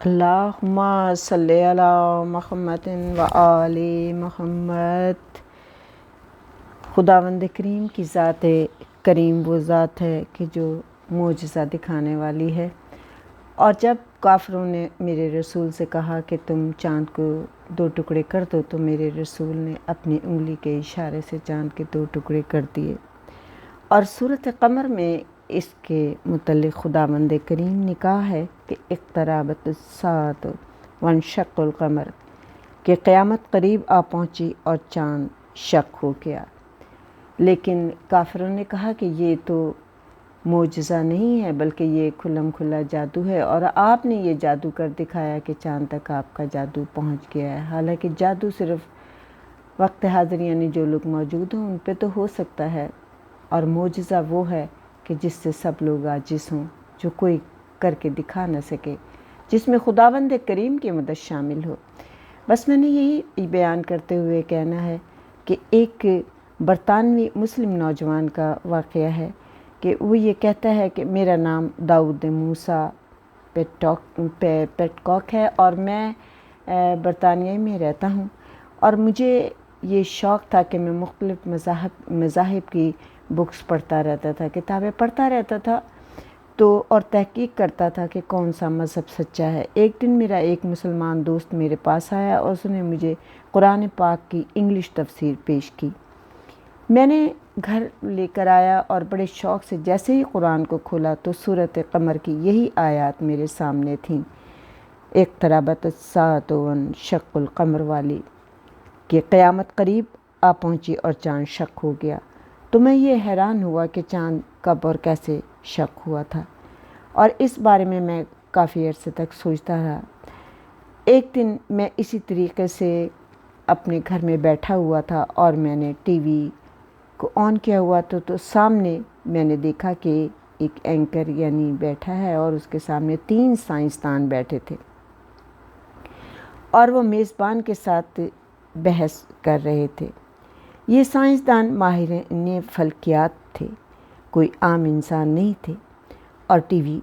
اللہم صلی علی محمد و آل محمد۔ خداوند کریم کی ذات کریم وہ ذات ہے کہ جو معجزہ دکھانے والی ہے۔ اور جب کافروں نے میرے رسول سے کہا کہ تم چاند کو 2 ٹکڑے کر دو، تو میرے رسول نے اپنی انگلی کے اشارے سے چاند کے 2 ٹکڑے کر دیے۔ اور سورۃ قمر میں اس کے متعلق خداوند کریم نے کہا ہے کہ اقتربت الساعۃ وانشق القمر، کہ قیامت قریب آ پہنچی اور چاند شق ہو گیا۔ لیکن کافروں نے کہا کہ یہ تو معجزہ نہیں ہے بلکہ یہ کھلم کھلا جادو ہے، اور آپ نے یہ جادو کر دکھایا کہ چاند تک آپ کا جادو پہنچ گیا ہے۔ حالانکہ جادو صرف وقت حاضر یعنی جو لوگ موجود ہوں ان پہ تو ہو سکتا ہے، اور معجزہ وہ ہے کہ جس سے سب لوگ عاجز ہوں، جو کوئی کر کے دکھا نہ سکے، جس میں خداوند کریم کی مدد شامل ہو۔ بس میں نے یہی بیان کرتے ہوئے کہنا ہے کہ ایک برطانوی مسلم نوجوان کا واقعہ ہے کہ وہ یہ کہتا ہے کہ میرا نام داؤد موسیٰ پیٹکاک ہے اور میں برطانیہ میں رہتا ہوں، اور مجھے یہ شوق تھا کہ میں مختلف مذاہب کی بکس پڑھتا رہتا تھا، کتابیں پڑھتا رہتا تھا اور تحقیق کرتا تھا کہ کون سا مذہب سچا ہے۔ ایک دن میرا ایک مسلمان دوست میرے پاس آیا اور اس نے مجھے قرآن پاک کی انگلش تفسیر پیش کی۔ میں نے گھر لے کر آیا اور بڑے شوق سے جیسے ہی قرآن کو کھولا تو سورۃ قمر کی یہی آیات میرے سامنے تھیں، اقتربت الساعۃ وانشق القمر والی، کہ قیامت قریب آ پہنچی اور چاند شق ہو گیا۔ تو میں یہ حیران ہوا کہ چاند کب اور کیسے شق ہوا تھا، اور اس بارے میں کافی عرصے تک سوچتا رہا۔ ایک دن میں اسی طریقے سے اپنے گھر میں بیٹھا ہوا تھا اور میں نے ٹی وی کو آن کیا ہوا تو سامنے میں نے دیکھا کہ ایک اینکر یعنی بیٹھا ہے اور اس کے سامنے 3 سائنسدان بیٹھے تھے، اور وہ میزبان کے ساتھ بحث کر رہے تھے۔ یہ سائنسدان ماہرین فلکیات تھے، کوئی عام انسان نہیں تھے، اور ٹی وی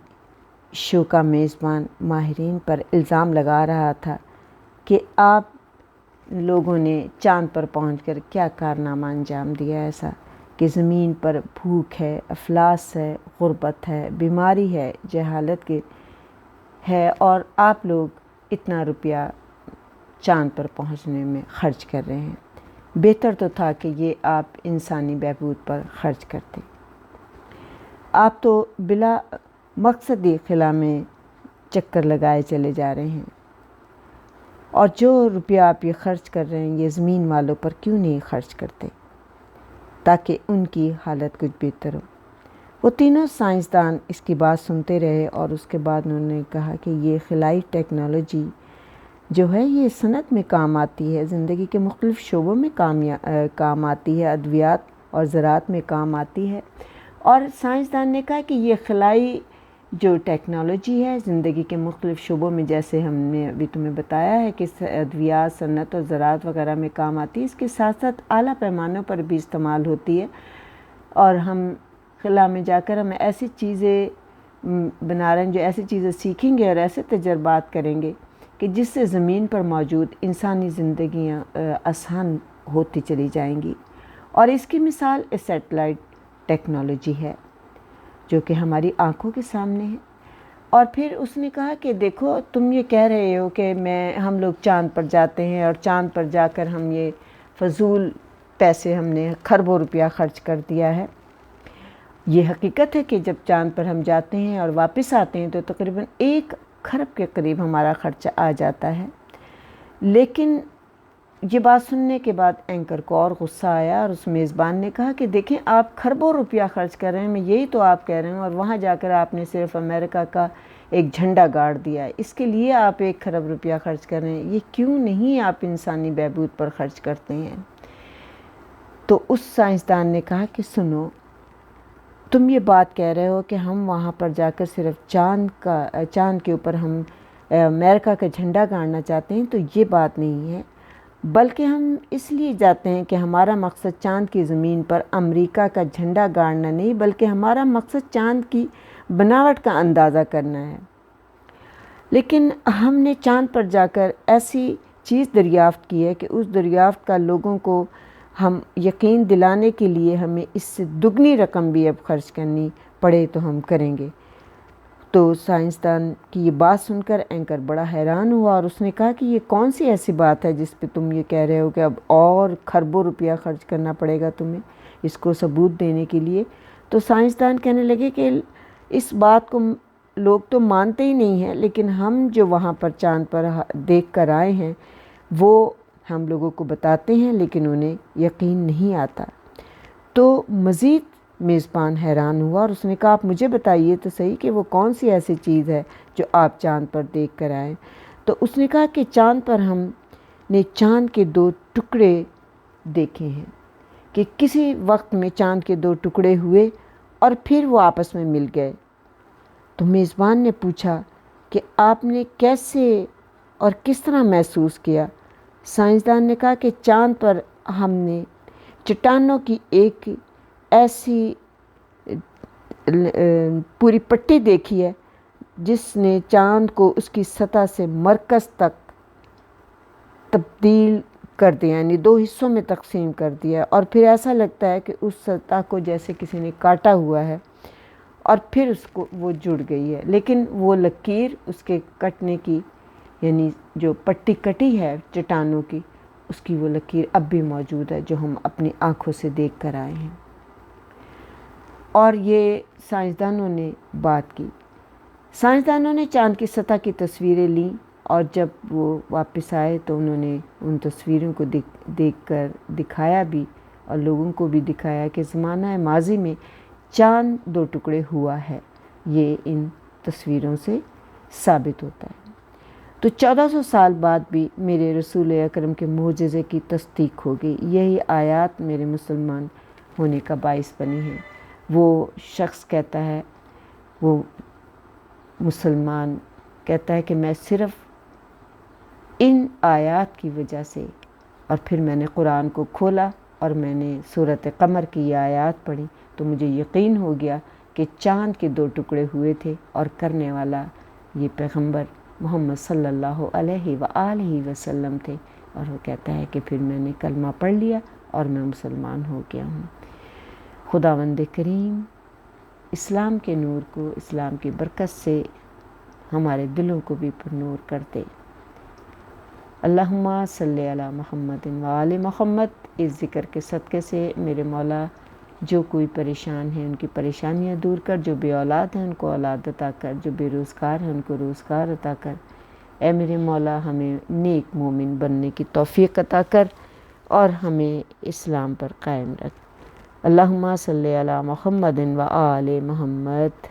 شو کا میزبان ماہرین پر الزام لگا رہا تھا کہ آپ لوگوں نے چاند پر پہنچ کر کیا کارنامہ انجام دیا، ایسا کہ زمین پر بھوک ہے، افلاس ہے، غربت ہے، بیماری ہے، جہالت ہے، اور آپ لوگ اتنا روپیہ چاند پر پہنچنے میں خرچ کر رہے ہیں۔ بہتر تو تھا کہ یہ آپ انسانی بہبود پر خرچ کرتے۔ آپ تو بلا مقصدی خلا میں چکر لگائے چلے جا رہے ہیں، اور جو روپیہ آپ یہ خرچ کر رہے ہیں یہ زمین والوں پر کیوں نہیں خرچ کرتے تاکہ ان کی حالت کچھ بہتر ہو۔ وہ تینوں سائنسدان اس کی بات سنتے رہے، اور اس کے بعد انہوں نے کہا کہ یہ خلائی ٹیکنالوجی جو ہے یہ صنعت میں کام آتی ہے، زندگی کے مختلف شعبوں میں کام آتی ہے، ادویات اور زراعت میں کام آتی ہے۔ اور سائنسدان نے کہا کہ یہ خلائی جو ٹیکنالوجی ہے زندگی کے مختلف شعبوں میں، جیسے ہم نے ابھی تمہیں بتایا ہے کہ ادویات، صنعت اور زراعت وغیرہ میں کام آتی ہے، اس کے ساتھ ساتھ اعلیٰ پیمانوں پر بھی استعمال ہوتی ہے، اور ہم خلا میں جا کر ہم ایسی چیزیں بنا رہے ہیں، جو ایسی چیزیں سیکھیں گے اور ایسے تجربات کریں گے کہ جس سے زمین پر موجود انسانی زندگیاں آسان ہوتی چلی جائیں گی۔ اور اس کی مثال سیٹلائٹ ٹیکنالوجی ہے جو کہ ہماری آنکھوں کے سامنے ہے۔ اور پھر اس نے کہا کہ دیکھو تم یہ کہہ رہے ہو کہ ہم لوگ چاند پر جاتے ہیں اور چاند پر جا کر ہم یہ فضول پیسے ہم نے کھربوں روپیہ خرچ کر دیا ہے۔ یہ حقیقت ہے کہ جب چاند پر ہم جاتے ہیں اور واپس آتے ہیں تو تقریباً 1 کھرب کے قریب ہمارا خرچہ آ جاتا ہے۔ لیکن یہ بات سننے کے بعد اینکر کو اور غصہ آیا، اور اس میزبان نے کہا کہ دیکھیں آپ کھربوں روپیہ خرچ کر رہے ہیں، میں یہی تو آپ کہہ رہے ہوں، اور وہاں جا کر آپ نے صرف امریکہ کا ایک جھنڈا گاڑ دیا ہے، اس کے لیے آپ 1 کھرب روپیہ خرچ کر رہے ہیں، یہ کیوں نہیں آپ انسانی بہبود پر خرچ کرتے ہیں؟ تو اس سائنسدان نے کہا کہ سنو، تم یہ بات کہہ رہے ہو کہ ہم وہاں پر جا کر صرف چاند کے اوپر ہم امریکہ کا جھنڈا گاڑنا چاہتے ہیں، تو یہ بات نہیں ہے، بلکہ ہم اس لیے جاتے ہیں کہ ہمارا مقصد چاند کی زمین پر امریکہ کا جھنڈا گاڑنا نہیں، بلکہ ہمارا مقصد چاند کی بناوٹ کا اندازہ کرنا ہے۔ لیکن ہم نے چاند پر جا کر ایسی چیز دریافت کی ہے کہ اس دریافت کا لوگوں کو ہم یقین دلانے کے لیے ہمیں اس سے دگنی رقم بھی اب خرچ کرنی پڑے تو ہم کریں گے۔ تو سائنسدان کی یہ بات سن کر اینکر بڑا حیران ہوا اور اس نے کہا کہ یہ کون سی ایسی بات ہے جس پہ تم یہ کہہ رہے ہو کہ اب اور کھربوں روپیہ خرچ کرنا پڑے گا تمہیں اس کو ثبوت دینے کے لیے۔ تو سائنسدان کہنے لگے کہ اس بات کو لوگ تو مانتے ہی نہیں ہیں، لیکن ہم جو وہاں پر چاند پر دیکھ کر آئے ہیں وہ ہم لوگوں کو بتاتے ہیں، لیکن انہیں یقین نہیں آتا۔ تو مزید میزبان حیران ہوا اور اس نے کہا آپ مجھے بتائیے تو صحیح کہ وہ کون سی ایسی چیز ہے جو آپ چاند پر دیکھ کر آئیں۔ تو اس نے کہا کہ چاند پر ہم نے چاند کے 2 ٹکڑے دیکھے ہیں کہ کسی وقت میں چاند کے 2 ٹکڑے ہوئے اور پھر وہ آپس میں مل گئے۔ تو میزبان نے پوچھا کہ آپ نے کیسے اور کس طرح محسوس کیا؟ سائنسدان نے کہا کہ چاند پر ہم نے چٹانوں کی ایک ایسی پوری پٹی دیکھی ہے جس نے چاند کو اس کی سطح سے مرکز تک تبدیل کر دیا، یعنی 2 حصوں میں تقسیم کر دیا، اور پھر ایسا لگتا ہے کہ اس سطح کو جیسے کسی نے کاٹا ہوا ہے اور پھر اس کو وہ جڑ گئی ہے، لیکن وہ لکیر اس کے کٹنے کی، یعنی جو پٹی کٹی ہے چٹانوں کی، اس کی وہ لکیر اب بھی موجود ہے جو ہم اپنی آنکھوں سے دیکھ کر آئے ہیں۔ اور یہ سائنسدانوں نے بات کی۔ سائنسدانوں نے چاند کی سطح کی تصویریں لیں اور جب وہ واپس آئے تو انہوں نے ان تصویروں کو دیکھ کر دکھایا بھی اور لوگوں کو بھی دکھایا کہ زمانہ ماضی میں چاند 2 ٹکڑے ہوا ہے۔ یہ ان تصویروں سے ثابت ہوتا ہے۔ تو 1400 سال بعد بھی میرے رسول اکرم کے معجزے کی تصدیق ہو گئی۔ یہی آیات میرے مسلمان ہونے کا باعث بنی ہیں۔ وہ شخص کہتا ہے، وہ مسلمان کہتا ہے کہ میں صرف ان آیات کی وجہ سے، اور پھر میں نے قرآن کو کھولا اور میں نے سورۃ قمر کی یہ آیات پڑھی تو مجھے یقین ہو گیا کہ چاند کے 2 ٹکڑے ہوئے تھے اور کرنے والا یہ پیغمبر محمد صلی اللہ علیہ وآلہ وسلم تھے۔ اور وہ کہتا ہے کہ پھر میں نے کلمہ پڑھ لیا اور میں مسلمان ہو گیا ہوں۔ خداوند کریم اسلام کے نور کو، اسلام کی برکت سے ہمارے دلوں کو بھی پر نور کر دے۔ اللہم صلی علی محمد وآل محمد۔ اس ذکر کے صدقے سے میرے مولا جو کوئی پریشان ہیں ان کی پریشانیاں دور کر، جو بے اولاد ہیں ان کو اولاد عطا کر، جو بے روزگار ہیں ان کو روزگار عطا کر۔ اے میرے مولا ہمیں نیک مومن بننے کی توفیق عطا کر اور ہمیں اسلام پر قائم رکھ۔ اللہم صلی علی محمد وآل محمد۔